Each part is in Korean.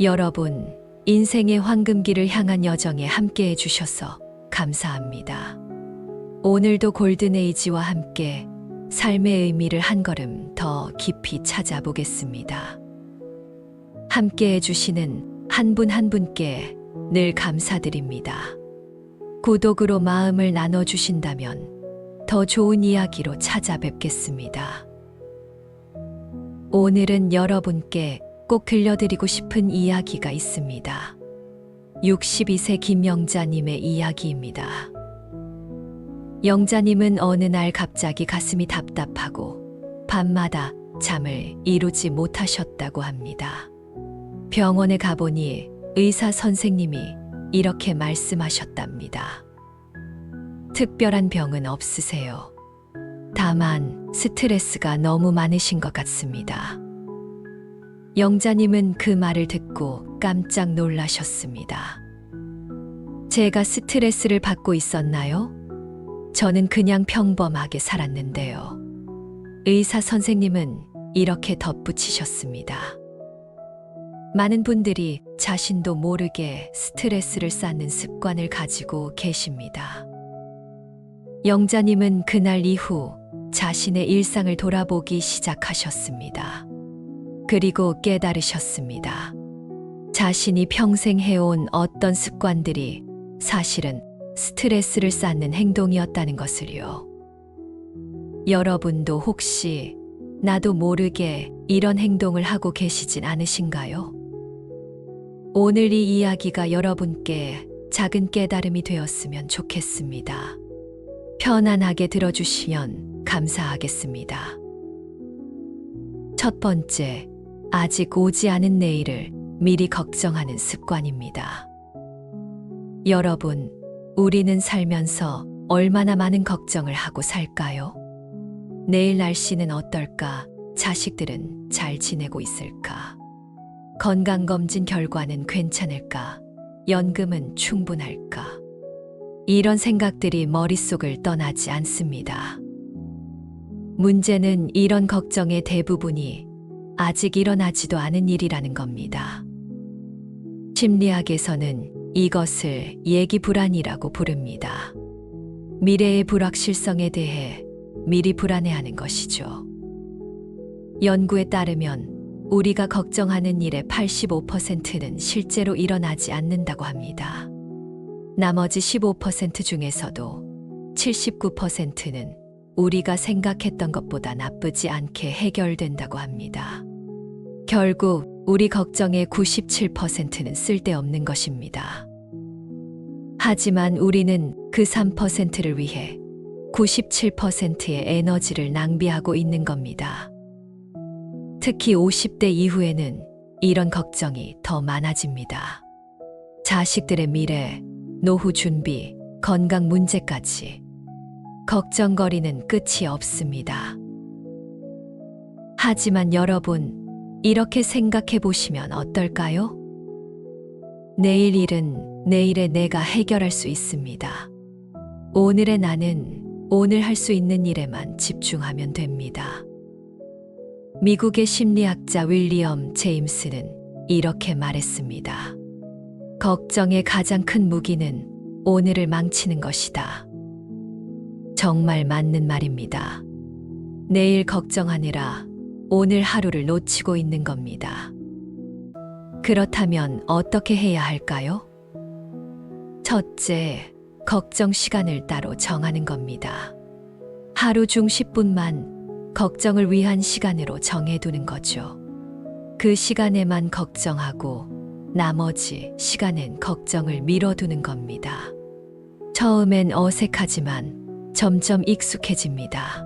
여러분, 인생의 황금기를 향한 여정에 함께 해주셔서 감사합니다. 오늘도 골든에이지와 함께 삶의 의미를 한 걸음 더 깊이 찾아보겠습니다. 함께 해주시는 한 분 한 분께 늘 감사드립니다. 구독으로 마음을 나눠주신다면 더 좋은 이야기로 찾아뵙겠습니다. 오늘은 여러분께 꼭 들려드리고 싶은 이야기가 있습니다. 62세 김영자님의 이야기입니다. 영자님은 어느 날 갑자기 가슴이 답답하고 밤마다 잠을 이루지 못하셨다고 합니다. 병원에 가보니 의사 선생님이 이렇게 말씀하셨답니다. 특별한 병은 없으세요. 다만 스트레스가 너무 많으신 것 같습니다. 영자님은 그 말을 듣고 깜짝 놀라셨습니다. 제가 스트레스를 받고 있었나요? 저는 그냥 평범하게 살았는데요. 의사 선생님은 이렇게 덧붙이셨습니다. 많은 분들이 자신도 모르게 스트레스를 쌓는 습관을 가지고 계십니다. 영자님은 그날 이후 자신의 일상을 돌아보기 시작하셨습니다. 그리고 깨달으셨습니다. 자신이 평생 해온 어떤 습관들이 사실은 스트레스를 쌓는 행동이었다는 것을요. 여러분도 혹시 나도 모르게 이런 행동을 하고 계시진 않으신가요? 오늘 이 이야기가 여러분께 작은 깨달음이 되었으면 좋겠습니다. 편안하게 들어주시면 감사하겠습니다. 첫 번째, 아직 오지 않은 내일을 미리 걱정하는 습관입니다. 여러분, 우리는 살면서 얼마나 많은 걱정을 하고 살까요? 내일 날씨는 어떨까? 자식들은 잘 지내고 있을까? 건강검진 결과는 괜찮을까? 연금은 충분할까? 이런 생각들이 머릿속을 떠나지 않습니다. 문제는 이런 걱정의 대부분이 아직 일어나지도 않은 일이라는 겁니다. 심리학에서는 이것을 예기불안이라고 부릅니다. 미래의 불확실성에 대해 미리 불안해하는 것이죠. 연구에 따르면 우리가 걱정하는 일의 85%는 실제로 일어나지 않는다고 합니다. 나머지 15% 중에서도 79%는 우리가 생각했던 것보다 나쁘지 않게 해결된다고 합니다. 결국 우리 걱정의 97%는 쓸데없는 것입니다. 하지만 우리는 그 3%를 위해 97%의 에너지를 낭비하고 있는 겁니다. 특히 50대 이후에는 이런 걱정이 더 많아집니다. 자식들의 미래, 노후 준비, 건강 문제까지 걱정거리는 끝이 없습니다. 하지만 여러분, 이렇게 생각해 보시면 어떨까요? 내일 일은 내일의 내가 해결할 수 있습니다. 오늘의 나는 오늘 할 수 있는 일에만 집중하면 됩니다. 미국의 심리학자 윌리엄 제임스는 이렇게 말했습니다. 걱정의 가장 큰 무기는 오늘을 망치는 것이다. 정말 맞는 말입니다. 내일 걱정하느라 오늘 하루를 놓치고 있는 겁니다. 그렇다면 어떻게 해야 할까요? 첫째, 걱정 시간을 따로 정하는 겁니다. 하루 중 10분만 걱정을 위한 시간으로 정해두는 거죠. 그 시간에만 걱정하고 나머지 시간엔 걱정을 미뤄두는 겁니다. 처음엔 어색하지만 점점 익숙해집니다.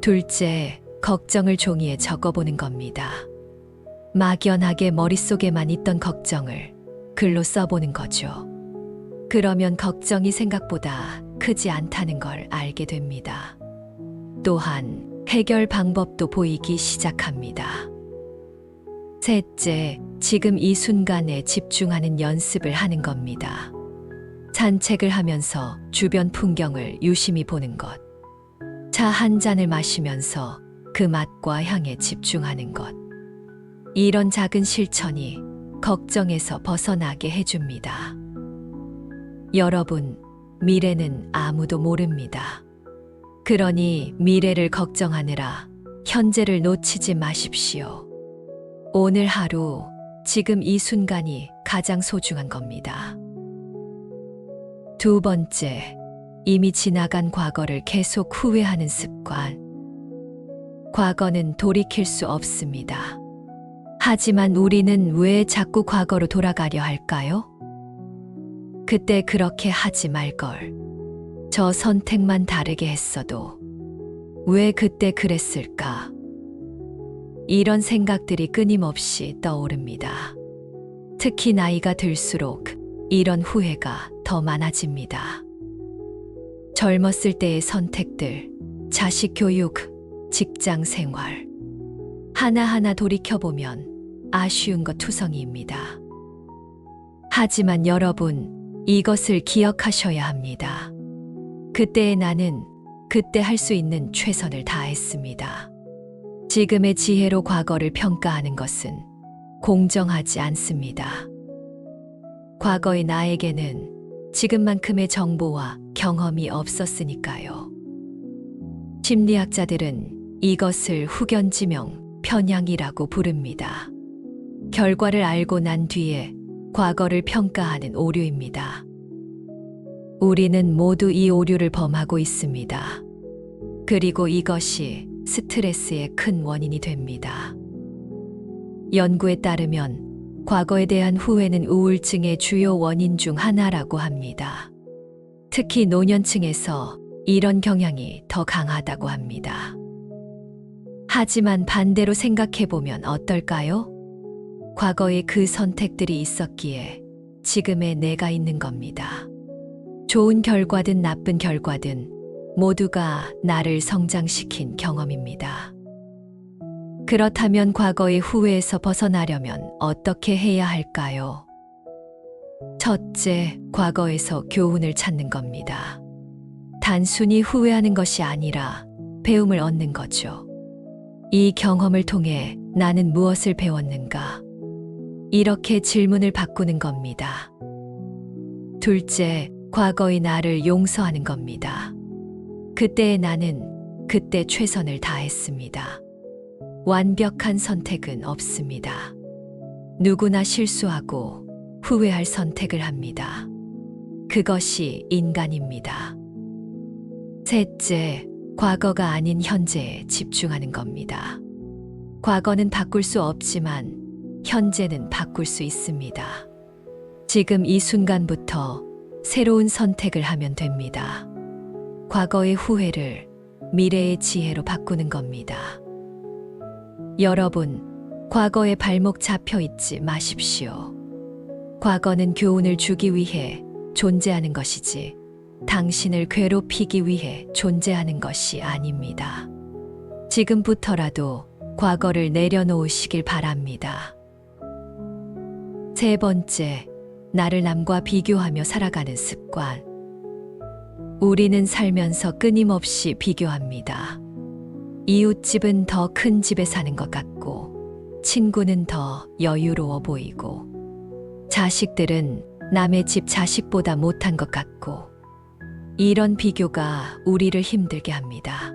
둘째, 걱정을 종이에 적어보는 겁니다. 막연하게 머릿속에만 있던 걱정을 글로 써보는 거죠. 그러면 걱정이 생각보다 크지 않다는 걸 알게 됩니다. 또한 해결 방법도 보이기 시작합니다. 셋째, 지금 이 순간에 집중하는 연습을 하는 겁니다. 산책을 하면서 주변 풍경을 유심히 보는 것. 차 한 잔을 마시면서 그 맛과 향에 집중하는 것. 이런 작은 실천이 걱정에서 벗어나게 해줍니다. 여러분, 미래는 아무도 모릅니다. 그러니 미래를 걱정하느라 현재를 놓치지 마십시오. 오늘 하루, 지금 이 순간이 가장 소중한 겁니다. 두 번째, 이미 지나간 과거를 계속 후회하는 습관. 과거는 돌이킬 수 없습니다. 하지만 우리는 왜 자꾸 과거로 돌아가려 할까요? 그때 그렇게 하지 말걸. 저 선택만 다르게 했어도 왜 그때 그랬을까? 이런 생각들이 끊임없이 떠오릅니다. 특히 나이가 들수록 이런 후회가 더 많아집니다. 젊었을 때의 선택들, 자식 교육, 직장 생활. 하나하나 돌이켜보면 아쉬운 것 투성이입니다. 하지만 여러분, 이것을 기억하셔야 합니다. 그때의 나는 그때 할 수 있는 최선을 다했습니다. 지금의 지혜로 과거를 평가하는 것은 공정하지 않습니다. 과거의 나에게는 지금만큼의 정보와 경험이 없었으니까요. 심리학자들은 이것을 후견지명, 편향이라고 부릅니다. 결과를 알고 난 뒤에 과거를 평가하는 오류입니다. 우리는 모두 이 오류를 범하고 있습니다. 그리고 이것이 스트레스의 큰 원인이 됩니다. 연구에 따르면 과거에 대한 후회는 우울증의 주요 원인 중 하나라고 합니다. 특히 노년층에서 이런 경향이 더 강하다고 합니다. 하지만 반대로 생각해보면 어떨까요? 과거에 그 선택들이 있었기에 지금의 내가 있는 겁니다. 좋은 결과든 나쁜 결과든 모두가 나를 성장시킨 경험입니다. 그렇다면 과거의 후회에서 벗어나려면 어떻게 해야 할까요? 첫째, 과거에서 교훈을 찾는 겁니다. 단순히 후회하는 것이 아니라 배움을 얻는 거죠. 이 경험을 통해 나는 무엇을 배웠는가? 이렇게 질문을 바꾸는 겁니다. 둘째, 과거의 나를 용서하는 겁니다. 그때의 나는 그때 최선을 다했습니다. 완벽한 선택은 없습니다. 누구나 실수하고 후회할 선택을 합니다. 그것이 인간입니다. 셋째, 과거가 아닌 현재에 집중하는 겁니다. 과거는 바꿀 수 없지만 현재는 바꿀 수 있습니다. 지금 이 순간부터 새로운 선택을 하면 됩니다. 과거의 후회를 미래의 지혜로 바꾸는 겁니다. 여러분, 과거에 발목 잡혀 있지 마십시오. 과거는 교훈을 주기 위해 존재하는 것이지 당신을 괴롭히기 위해 존재하는 것이 아닙니다. 지금부터라도 과거를 내려놓으시길 바랍니다. 세 번째, 나를 남과 비교하며 살아가는 습관. 우리는 살면서 끊임없이 비교합니다. 이웃집은 더 큰 집에 사는 것 같고, 친구는 더 여유로워 보이고, 자식들은 남의 집 자식보다 못한 것 같고, 이런 비교가 우리를 힘들게 합니다.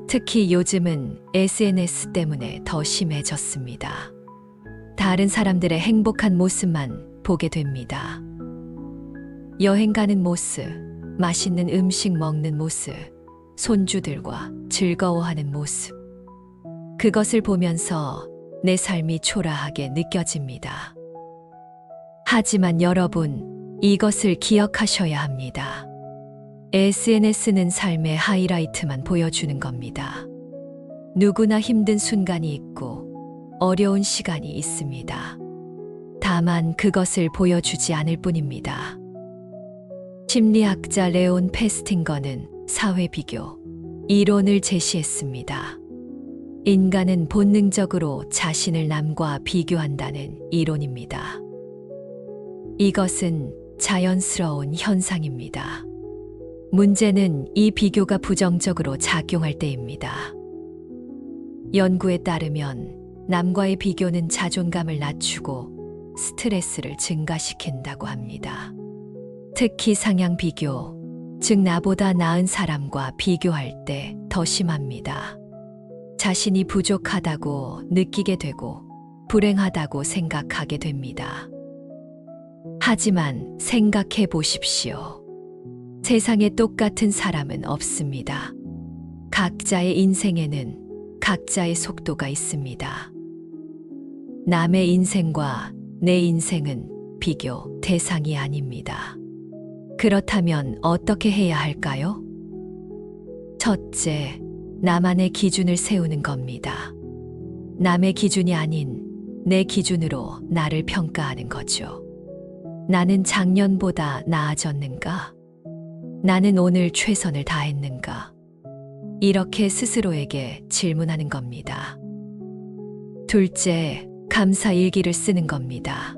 특히 요즘은 SNS 때문에 더 심해졌습니다. 다른 사람들의 행복한 모습만 보게 됩니다. 여행 가는 모습, 맛있는 음식 먹는 모습, 손주들과 즐거워하는 모습. 그것을 보면서 내 삶이 초라하게 느껴집니다. 하지만 여러분, 이것을 기억하셔야 합니다. SNS는 삶의 하이라이트만 보여주는 겁니다. 누구나 힘든 순간이 있고 어려운 시간이 있습니다. 다만 그것을 보여주지 않을 뿐입니다. 심리학자 레온 페스팅거는 사회 비교 이론을 제시했습니다. 인간은 본능적으로 자신을 남과 비교한다는 이론입니다. 이것은 자연스러운 현상입니다. 문제는 이 비교가 부정적으로 작용할 때입니다. 연구에 따르면 남과의 비교는 자존감을 낮추고 스트레스를 증가시킨다고 합니다. 특히 상향 비교, 즉 나보다 나은 사람과 비교할 때 더 심합니다. 자신이 부족하다고 느끼게 되고 불행하다고 생각하게 됩니다. 하지만 생각해 보십시오. 세상에 똑같은 사람은 없습니다. 각자의 인생에는 각자의 속도가 있습니다. 남의 인생과 내 인생은 비교 대상이 아닙니다. 그렇다면 어떻게 해야 할까요? 첫째, 나만의 기준을 세우는 겁니다. 남의 기준이 아닌 내 기준으로 나를 평가하는 거죠. 나는 작년보다 나아졌는가? 나는 오늘 최선을 다했는가? 이렇게 스스로에게 질문하는 겁니다. 둘째, 감사 일기를 쓰는 겁니다.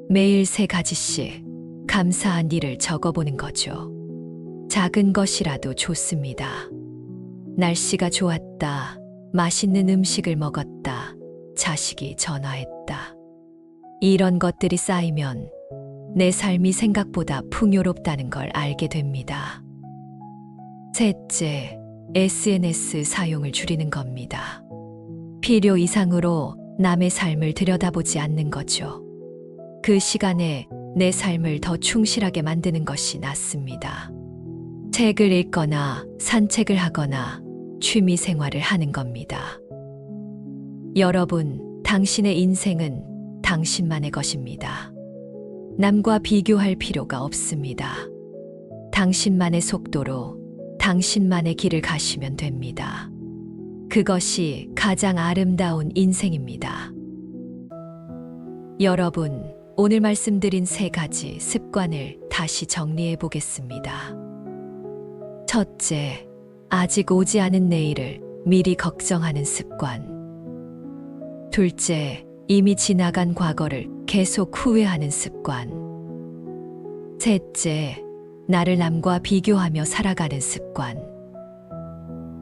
매일 3가지씩 감사한 일을 적어보는 거죠. 작은 것이라도 좋습니다. 날씨가 좋았다. 맛있는 음식을 먹었다. 자식이 전화했다. 이런 것들이 쌓이면 내 삶이 생각보다 풍요롭다는 걸 알게 됩니다. 셋째, SNS 사용을 줄이는 겁니다. 필요 이상으로 남의 삶을 들여다보지 않는 거죠. 그 시간에 내 삶을 더 충실하게 만드는 것이 낫습니다. 책을 읽거나 산책을 하거나 취미 생활을 하는 겁니다. 여러분, 당신의 인생은 당신만의 것입니다. 남과 비교할 필요가 없습니다. 당신만의 속도로 당신만의 길을 가시면 됩니다. 그것이 가장 아름다운 인생입니다. 여러분, 오늘 말씀드린 3가지 습관을 다시 정리해 보겠습니다. 첫째, 아직 오지 않은 내일을 미리 걱정하는 습관. 둘째, 이미 지나간 과거를 계속 후회하는 습관. 셋째, 나를 남과 비교하며 살아가는 습관.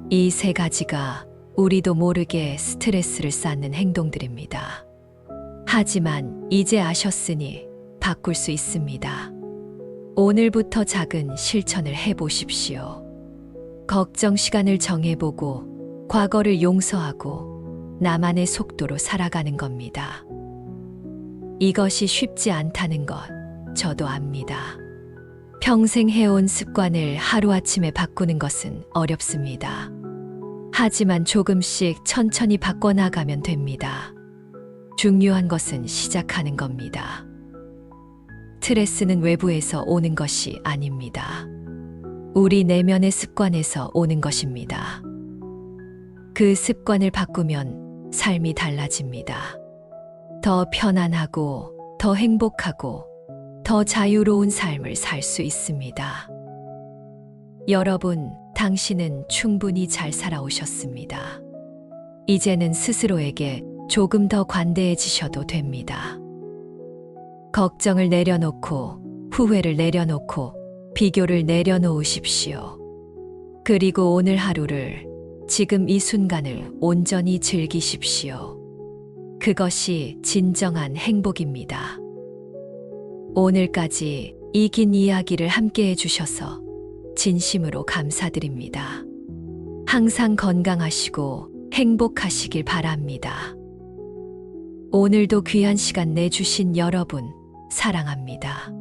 이 3가지가 우리도 모르게 스트레스를 쌓는 행동들입니다. 하지만 이제 아셨으니 바꿀 수 있습니다. 오늘부터 작은 실천을 해보십시오. 걱정 시간을 정해보고 과거를 용서하고 나만의 속도로 살아가는 겁니다. 이것이 쉽지 않다는 것 저도 압니다. 평생 해온 습관을 하루아침에 바꾸는 것은 어렵습니다. 하지만 조금씩 천천히 바꿔나가면 됩니다. 중요한 것은 시작하는 겁니다. 스트레스는 외부에서 오는 것이 아닙니다. 우리 내면의 습관에서 오는 것입니다. 그 습관을 바꾸면 삶이 달라집니다. 더 편안하고, 더 행복하고, 더 자유로운 삶을 살 수 있습니다. 여러분, 당신은 충분히 잘 살아오셨습니다. 이제는 스스로에게 조금 더 관대해지셔도 됩니다. 걱정을 내려놓고, 후회를 내려놓고, 비교를 내려놓으십시오. 그리고 오늘 하루를, 지금 이 순간을 온전히 즐기십시오. 그것이 진정한 행복입니다. 오늘까지 이 긴 이야기를 함께 해주셔서 진심으로 감사드립니다. 항상 건강하시고 행복하시길 바랍니다. 오늘도 귀한 시간 내주신 여러분, 사랑합니다.